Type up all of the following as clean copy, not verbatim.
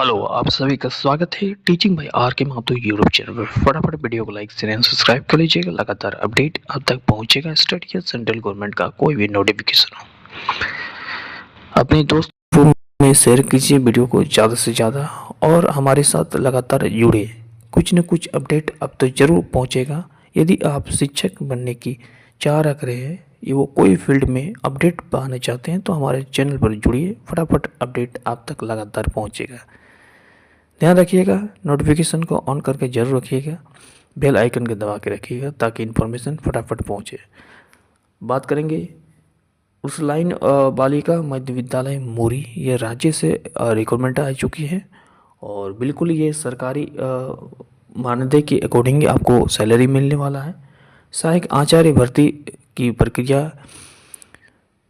Hello, आप सभी का स्वागत है टीचिंग बाय आर के माथुर यूट्यूब चैनल पर। फटाफट वीडियो को लाइक शेयर एंड सब्सक्राइब कर लीजिएगा। लगातार अपडेट अब तक पहुंचेगा स्टेट या सेंट्रल गवर्नमेंट का कोई भी नोटिफिकेशन हो। अपने दोस्तों में शेयर कीजिए वीडियो को ज़्यादा से ज़्यादा और हमारे साथ लगातार जुड़े। कुछ न कुछ अपडेट अब तो ज़रूर पहुँचेगा। यदि आप शिक्षक बनने की चाह रख रहे हैं या वो कोई फील्ड में अपडेट पाना चाहते हैं तो हमारे चैनल पर जुड़िए। फटाफट अपडेट आप तक लगातार पहुँचेगा। ध्यान रखिएगा, नोटिफिकेशन को ऑन करके जरूर रखिएगा, बेल आइकन के दबा के रखिएगा ताकि इन्फॉर्मेशन फटाफट पहुँचे। बात करेंगे उर्सुलाइन बालिका मध्य विद्यालय मोरी। ये राज्य से रिक्वायरमेंट आ चुकी है और बिल्कुल ये सरकारी मानदेय के अकॉर्डिंग आपको सैलरी मिलने वाला है। सहायक आचार्य भर्ती की प्रक्रिया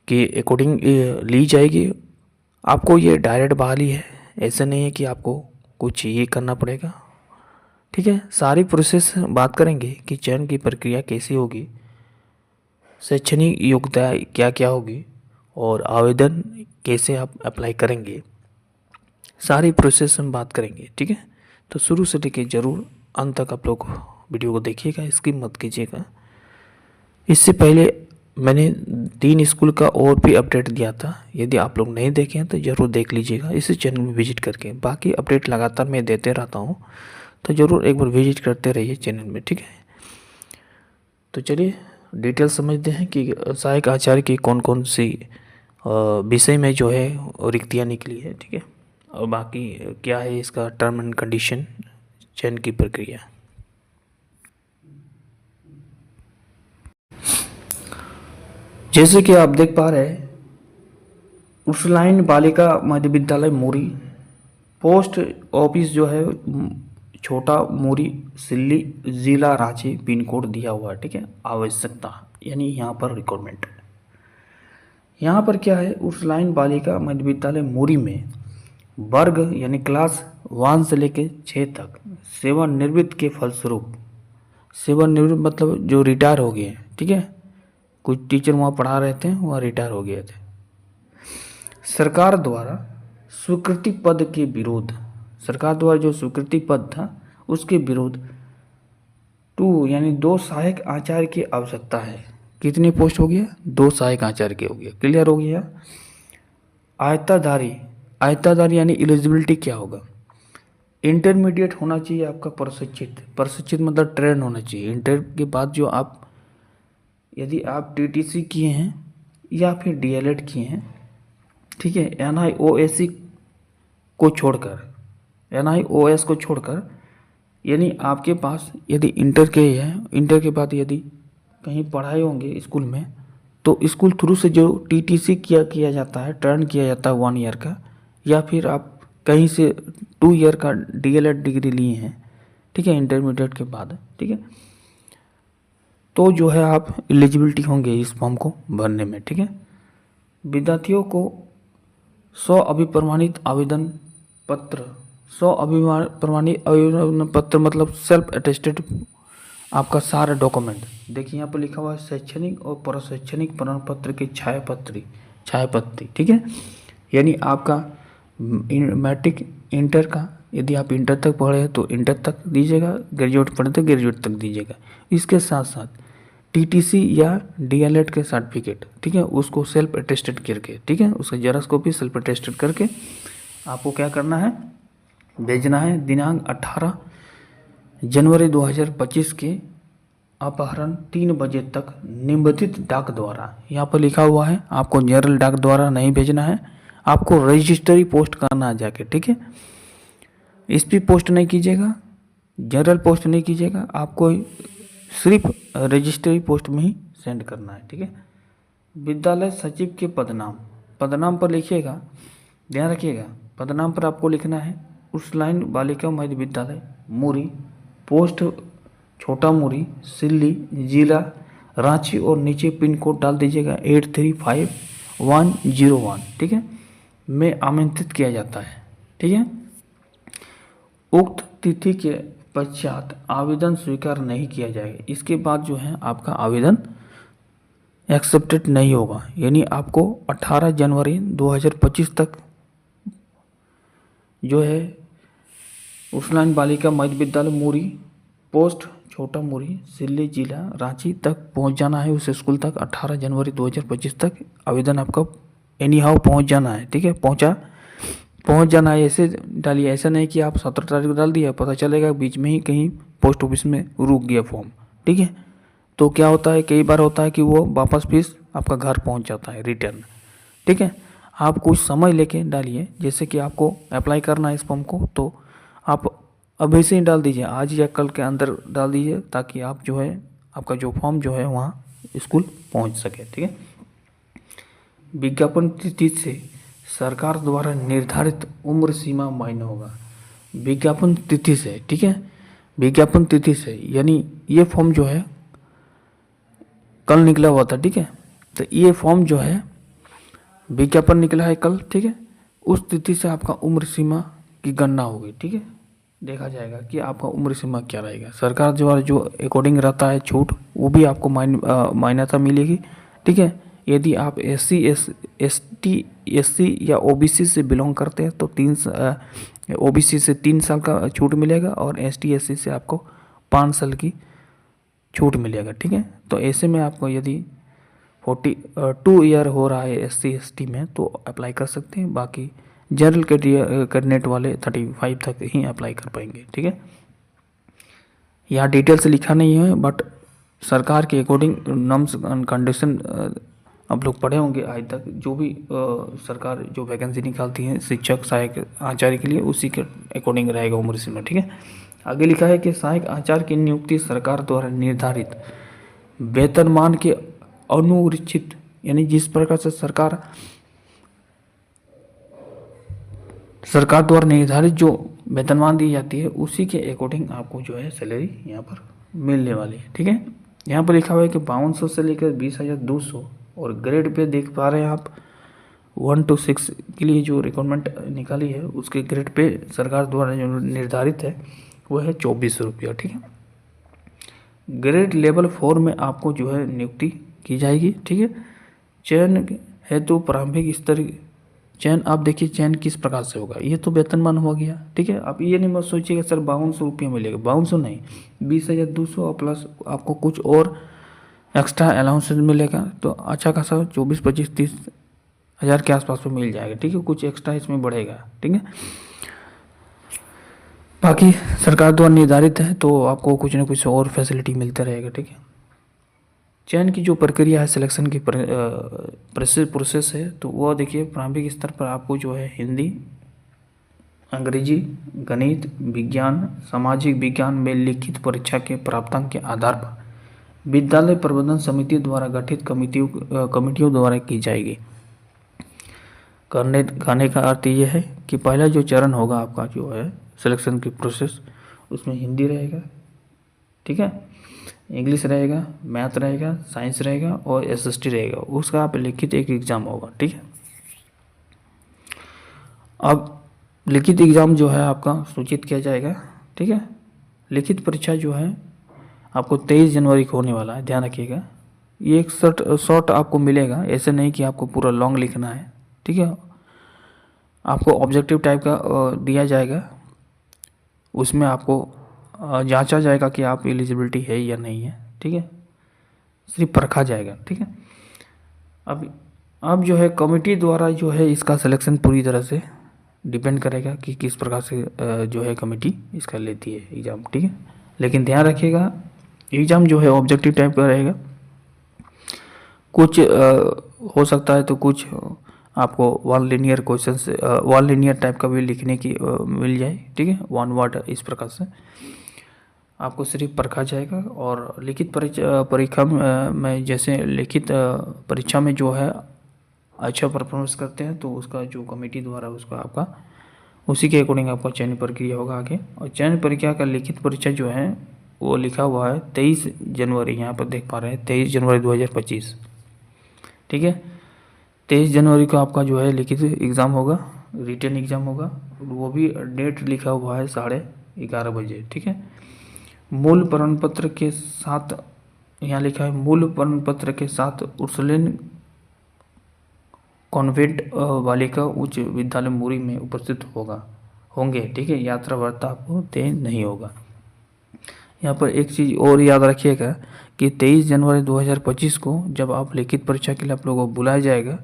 के अकॉर्डिंग ली जाएगी। आपको ये डायरेक्ट बहाली है, ऐसा नहीं है कि आपको कुछ ये करना पड़ेगा। ठीक है, सारी प्रोसेस बात करेंगे कि चयन की प्रक्रिया कैसी होगी, शैक्षणिक योग्यता क्या क्या होगी और आवेदन कैसे आप अप्लाई करेंगे, सारी प्रोसेस हम बात करेंगे। ठीक है, तो शुरू से लेकर ज़रूर अंत तक आप लोग वीडियो को देखिएगा, स्किप मत कीजिएगा। इससे पहले मैंने 3 स्कूल का और भी अपडेट दिया था, यदि आप लोग नहीं देखे हैं तो ज़रूर देख लीजिएगा इसी चैनल में विजिट करके। बाकी अपडेट लगातार मैं देते रहता हूँ, तो ज़रूर एक बार विजिट करते रहिए चैनल में। ठीक है, तो चलिए डिटेल समझते हैं कि सहायक आचार्य की कौन कौन सी विषय में जो है रिक्तियाँ निकली है। ठीक है, और बाकी क्या है इसका टर्म एंड कंडीशन, चयन की प्रक्रिया। जैसे कि आप देख पा रहे हैं, उर्सुलाइन बालिका मध्य विद्यालय मोरी, पोस्ट ऑफिस जो है छोटा मोरी सिल्ली, जिला रांची, पिन कोड दिया हुआ है। ठीक है, आवश्यकता यानी यहाँ पर रिक्वायरमेंट, यहाँ पर क्या है, उर्सुलाइन बालिका मध्य विद्यालय मोरी में वर्ग यानी क्लास 1 से लेकर 6 तक सेवानिवृत्त के फलस्वरूप, सेवानिवृत्त मतलब जो रिटायर हो गए। ठीक है, कुछ टीचर वहाँ पढ़ा रहे थे, वहाँ रिटायर हो गए थे। सरकार द्वारा स्वीकृति पद के विरोध, सरकार द्वारा जो स्वीकृति पद था उसके विरोध 2 यानी 2 सहायक आचार्य की आवश्यकता है। कितनी पोस्ट हो गया? 2 सहायक आचार्य की हो गया। क्लियर हो गया। आयताधारी, आयताधारी यानी एलिजिबिलिटी क्या होगा? इंटरमीडिएट होना चाहिए आपका प्रशिक्षित, प्रशिक्षित मतलब ट्रेन होना चाहिए। इंटर के बाद जो आप, यदि आप टीटीसी किए हैं या फिर डीएलएड किए हैं, ठीक है, एनआईओएस को छोड़कर, एनआईओएस को छोड़कर, यानी आपके पास यदि इंटर के हैं, इंटर के बाद यदि कहीं पढ़ाए होंगे स्कूल में, तो स्कूल थ्रू से जो टीटीसी किया जाता है, टर्न किया जाता है 1 ईयर का, या फिर आप कहीं से 2 ईयर का डीएलएड डिग्री लिए हैं, ठीक है, इंटरमीडिएट के बाद, ठीक है, तो जो है आप एलिजिबिलिटी होंगे इस फॉर्म को भरने में। ठीक है, विद्यार्थियों को 100 अभिप्रमाणित आवेदन पत्र, 100 अभिप्रमाणित आवेदन पत्र मतलब सेल्फ अटेस्टेड आपका सारा डॉक्यूमेंट, देखिए यहाँ पर लिखा हुआ है शैक्षणिक और प्रशैक्षणिक प्रमाण पत्र की छायापत्री। ठीक है, यानी आपका मैट्रिक इंटर का, यदि आप इंटर तक पढ़े हैं तो इंटर तक दीजिएगा, ग्रेजुएट पढ़े तो ग्रेजुएट तक दीजिएगा। इसके साथ साथ टीटीसी या डीएलएड के सर्टिफिकेट, ठीक है, उसको सेल्फ अटेस्टेड करके, ठीक है, उसका जेरॉक्स कॉपी सेल्फ अटेस्टेड करके आपको क्या करना है, भेजना है। दिनांक 18 जनवरी 2025 के अपहरण 3 बजे तक निम्नलिखित डाक द्वारा, यहाँ पर लिखा हुआ है आपको जनरल डाक द्वारा नहीं भेजना है, आपको रजिस्ट्री पोस्ट करना है जाके। ठीक है, एसपी पोस्ट नहीं कीजिएगा, जनरल पोस्ट नहीं कीजिएगा, आपको सिर्फ रजिस्ट्री पोस्ट में ही सेंड करना है। ठीक है, विद्यालय सचिव के पदनाम, पदनाम पर लिखिएगा, ध्यान रखिएगा, पदनाम पर आपको लिखना है उर्सुलाइन बालिका मध्य विद्यालय मोरी, पोस्ट छोटा मोरी, सिल्ली, जिला रांची और नीचे पिन कोड डाल दीजिएगा 835101। ठीक है, में आमंत्रित किया जाता है। ठीक है, उक्त तिथि के पश्चात आवेदन स्वीकार नहीं किया जाएगा। इसके बाद जो है आपका आवेदन एक्सेप्टेड नहीं होगा, यानी आपको 18 जनवरी 2025 तक जो है उर्सुलाइन बालिका मध्य विद्यालय मुरी, पोस्ट छोटा मुरी, सिल्ली जिला रांची तक पहुंच जाना है। उस स्कूल तक 18 जनवरी 2025 तक आवेदन आपका एनी हाउ पहुँच जाना है। ठीक है, पहुंच जाना है ऐसे डालिए। ऐसा नहीं कि आप 17 तारीख को डाल दिया, पता चलेगा बीच में ही कहीं पोस्ट ऑफिस में रुक गया फॉर्म। ठीक है, तो क्या होता है, कई बार होता है कि वो वापस फीस आपका घर पहुंच जाता है रिटर्न। ठीक है, आप कुछ समय लेके डालिए। जैसे कि आपको अप्लाई करना है इस फॉर्म को, तो आप अभी से ही डाल दीजिए, आज या कल के अंदर डाल दीजिए, ताकि आप जो है आपका जो फॉर्म जो है वहाँ स्कूल पहुँच सके। ठीक है, विज्ञापन तिथि से सरकार द्वारा निर्धारित उम्र सीमा मान्य होगा। विज्ञापन तिथि से, ठीक है, विज्ञापन तिथि से यानी ये फॉर्म जो है कल निकला हुआ था। ठीक है, तो ये फॉर्म जो है विज्ञापन निकला है कल। ठीक है, उस तिथि से आपका उम्र सीमा की गणना होगी। ठीक है, देखा जाएगा कि आपका उम्र सीमा क्या रहेगा। सरकार द्वारा जो अकॉर्डिंग रहता है छूट, वो भी आपको मान्यता मिलेगी। ठीक है, यदि आप SC या OBC से बिलोंग करते हैं तो OBC से 3 साल का छूट मिलेगा और ST SC से आपको 5 साल की छूट मिलेगा। ठीक है, तो ऐसे में आपको यदि 42 ईयर हो रहा है SC ST में तो अप्लाई कर सकते हैं। बाकी जनरल कैंडिडेट वाले 35 तक ही अप्लाई कर पाएंगे। ठीक है, यहाँ डिटेल से लिखा नहीं है, बट सरकार के अकॉर्डिंग नॉर्म्स एंड कंडीशन आप लोग पढ़े होंगे आज तक। जो भी सरकार जो वैकेंसी निकालती है शिक्षक सहायक आचार्य के लिए, उसी के अकॉर्डिंग रहेगा उम्र सीमा। ठीक है, आगे लिखा है कि सहायक आचार्य की नियुक्ति सरकार द्वारा निर्धारित वेतनमान के अनुरक्षित, यानी जिस प्रकार से सरकार द्वारा निर्धारित जो वेतनमान दी जाती है उसी के अकॉर्डिंग आपको जो है सैलरी यहाँ पर मिलने वाली है। ठीक है, यहाँ पर लिखा हुआ है कि 5200 से लेकर 20,200, और ग्रेड पे देख पा रहे हैं आप 1 to 6 के लिए जो रिक्वायरमेंट निकाली है उसके ग्रेड पे सरकार द्वारा जो निर्धारित है वो है 2400 रुपया। ठीक है, ग्रेड लेवल 4 में आपको जो है नियुक्ति की जाएगी। ठीक है, चयन है तो प्रारंभिक स्तर चयन, आप देखिए चयन किस प्रकार से होगा। ये तो वेतनमान हो गया। ठीक है, आप ये नहीं मत सोचिएगा सर 5200 रुपये मिलेगा, 5200 नहीं, 20,200 प्लस आपको कुछ और एक्स्ट्रा अलाउंसेस मिलेगा, तो अच्छा खासा 24, 25, 30 हज़ार के आसपास में मिल जाएगा। ठीक है, कुछ एक्स्ट्रा इसमें बढ़ेगा। ठीक है, बाकी सरकार द्वारा निर्धारित है तो आपको कुछ ना कुछ और फैसिलिटी मिलता रहेगा। ठीक है, चयन की जो प्रक्रिया है, सिलेक्शन की प्रोसेस है, तो वह देखिए प्रारंभिक स्तर पर आपको जो है हिंदी, अंग्रेजी, गणित, विज्ञान, सामाजिक विज्ञान में लिखित परीक्षा के प्राप्तांक के आधार पर विद्यालय प्रबंधन समिति द्वारा गठित कमिटियों द्वारा की जाएगी। कहने का अर्थ ये है कि पहला जो चरण होगा आपका जो है सिलेक्शन की प्रोसेस, उसमें हिंदी रहेगा। ठीक है, इंग्लिश रहेगा, मैथ रहेगा, साइंस रहेगा और SST रहेगा। उसका आप लिखित एक एग्ज़ाम होगा। ठीक है, अब लिखित एग्ज़ाम जो है आपका सूचित किया जाएगा। ठीक है, लिखित परीक्षा जो है आपको 23 जनवरी को होने वाला है, ध्यान रखिएगा। ये एक शॉर्ट आपको मिलेगा, ऐसे नहीं कि आपको पूरा लॉन्ग लिखना है। ठीक है, आपको ऑब्जेक्टिव टाइप का दिया जाएगा, उसमें आपको जांचा जाएगा कि आप एलिजिबिलिटी है या नहीं है। ठीक है, सिर्फ परखा जाएगा। ठीक है, अब जो है कमेटी द्वारा जो है इसका सिलेक्शन पूरी तरह से डिपेंड करेगा कि किस प्रकार से जो है कमेटी इसका लेती है एग्ज़ाम। ठीक है, लेकिन ध्यान रखिएगा एग्ज़ाम जो है ऑब्जेक्टिव टाइप का रहेगा। कुछ हो सकता है तो कुछ आपको वन लीनियर क्वेश्चन से वन लीनियर टाइप का भी लिखने की मिल जाए। ठीक है, 1 वर्ड इस प्रकार से आपको सिर्फ परखा जाएगा। और लिखित परीक्षा में जैसे लिखित परीक्षा में जो है अच्छा परफॉर्मेंस करते हैं तो उसका जो कमेटी द्वारा उसका आपका उसी के अकॉर्डिंग आपका चयन प्रक्रिया होगा आगे। और चयन प्रक्रिया का लिखित परीक्षा जो है वो लिखा हुआ है 23 जनवरी, यहाँ पर देख पा रहे हैं 23 जनवरी 2025। ठीक है, 23 जनवरी को आपका जो है लिखित एग्ज़ाम होगा, रिटन एग्ज़ाम होगा, वो भी डेट लिखा हुआ है 11:30 बजे। ठीक है, मूल प्रमाण पत्र के साथ, यहाँ लिखा है मूल प्रमाण पत्र के साथ उर्सुलाइन कॉन्वेंट बालिका उच्च विद्यालय मुरी में उपस्थित होंगे, ठीक है, यात्रा भत्ता आपको देय नहीं होगा। यहाँ पर एक चीज़ और याद रखिएगा कि 23 जनवरी 2025 को जब आप लिखित परीक्षा के लिए आप लोगों को बुलाया जाएगा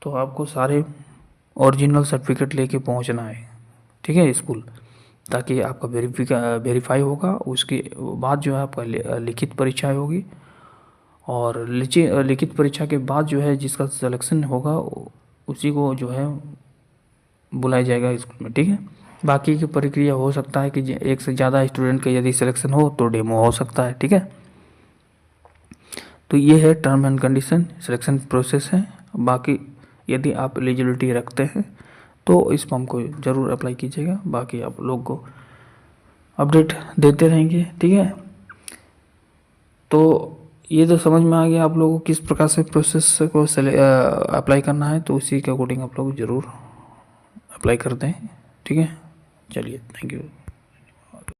तो आपको सारे ओरिजिनल सर्टिफिकेट लेके पहुँचना है, ठीक है, स्कूल, ताकि आपका वेरीफाई होगा। उसके बाद जो है आपका लिखित परीक्षा होगी, और लिखित परीक्षा के बाद जो है जिसका सिलेक्शन होगा उसी को जो है बुलाया जाएगा स्कूल में, ठीक है। बाकी की प्रक्रिया हो सकता है कि एक से ज़्यादा स्टूडेंट का यदि सिलेक्शन हो तो डेमो हो सकता है, ठीक है। तो ये है term and condition, selection process है। बाकी यदि आप एलिजिबिलिटी रखते हैं तो इस फॉर्म को ज़रूर अप्लाई कीजिएगा। बाकी आप लोग को अपडेट देते रहेंगे, ठीक है। तो ये तो समझ में आ गया आप लोगों को किस प्रकार से प्रोसेस को अप्लाई करना है, तो उसी के अकॉर्डिंग आप लोग ज़रूर अप्लाई कर दें, ठीक है। चलिए, थैंक यू।